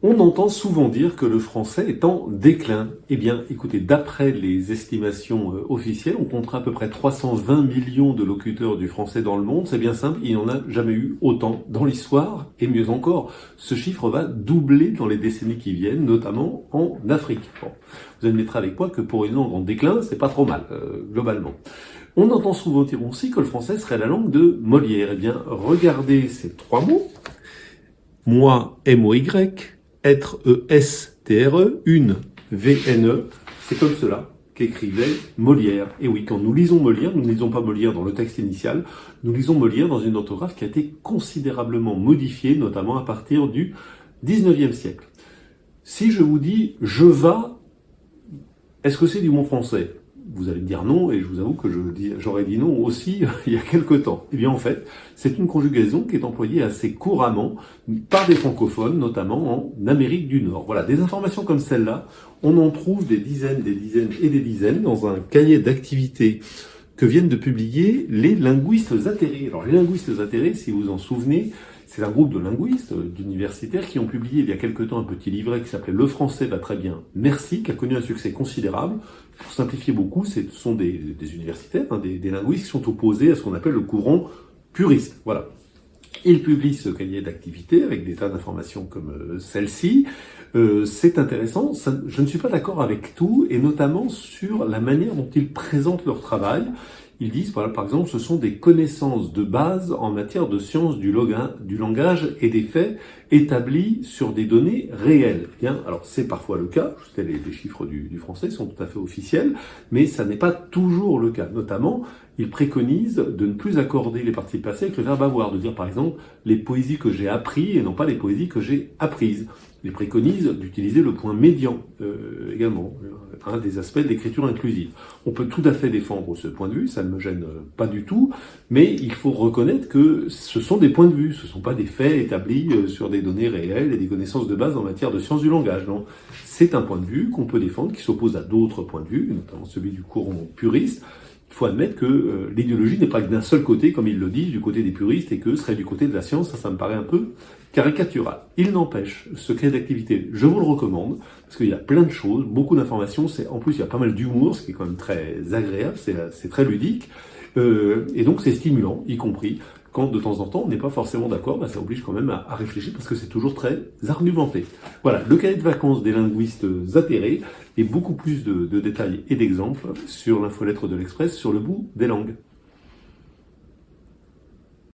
On entend souvent dire que le français est en déclin. Eh bien, écoutez, d'après les estimations officielles, on comptera à peu près 320 millions de locuteurs du français dans le monde. C'est bien simple, il n'y en a jamais eu autant dans l'histoire. Et mieux encore, ce chiffre va doubler dans les décennies qui viennent, notamment en Afrique. Bon, vous admettrez avec moi que pour une langue en déclin, c'est pas trop mal, globalement. On entend souvent dire aussi que le français serait la langue de Molière. Eh bien, regardez ces trois mots. Moi, M-O-Y, être E-S-T-R-E, une V-N-E, c'est comme cela qu'écrivait Molière. Et oui, quand nous lisons Molière, nous ne lisons pas Molière dans le texte initial, nous lisons Molière dans une orthographe qui a été considérablement modifiée, notamment à partir du 19e siècle. Si je vous dis « je vas », est-ce que c'est du bon français ? Vous allez me dire non, et je vous avoue que j'aurais dit non aussi il y a quelque temps. Eh bien en fait, c'est une conjugaison qui est employée assez couramment par des francophones, notamment en Amérique du Nord. Voilà, des informations comme celle-là, on en trouve des dizaines et des dizaines dans un cahier d'activités que viennent de publier les linguistes atterrés. Alors les linguistes atterrés, si vous vous en souvenez, c'est un groupe de linguistes, d'universitaires qui ont publié il y a quelque temps un petit livret qui s'appelait « Le français va très bien, merci », qui a connu un succès considérable. Pour simplifier beaucoup, ce sont des universitaires, des linguistes qui sont opposés à ce qu'on appelle le courant puriste. Voilà. Ils publient ce cahier d'activités avec des tas d'informations comme celle-ci. C'est intéressant. Je ne suis pas d'accord avec tout, et notamment sur la manière dont ils présentent leur travail. Ils disent, voilà, par exemple, ce sont des connaissances de base en matière de sciences du langage et des faits établis sur des données réelles. Bien, alors c'est parfois le cas, les chiffres du français sont tout à fait officiels, mais ça n'est pas toujours le cas. Notamment, ils préconisent de ne plus accorder les participes passés avec le verbe avoir, de dire par exemple les poésies que j'ai appris et non pas les poésies que j'ai apprises. Ils préconisent d'utiliser le point médian également, un des aspects de l'écriture inclusive. On peut tout à fait défendre ce point de vue, ça ne me gêne pas du tout, mais il faut reconnaître que ce sont des points de vue, ce ne sont pas des faits établis sur des données réelles et des connaissances de base en matière de sciences du langage. Non, c'est un point de vue qu'on peut défendre, qui s'oppose à d'autres points de vue, notamment celui du courant puriste. Il faut admettre que l'idéologie n'est pas que d'un seul côté, comme ils le disent, du côté des puristes, et que ce serait du côté de la science. Ça me paraît un peu caricatural. Il n'empêche, ce cahier d'activité, je vous le recommande, parce qu'il y a plein de choses, beaucoup d'informations, en plus il y a pas mal d'humour, ce qui est quand même très agréable, c'est très ludique, et donc c'est stimulant, y compris quand de temps en temps on n'est pas forcément d'accord, ça oblige quand même à réfléchir, parce que c'est toujours très argumenté. Voilà, le cahier de vacances des linguistes atterrés, et beaucoup plus de détails et d'exemples sur l'infolettre de l'Express sur le bout des langues.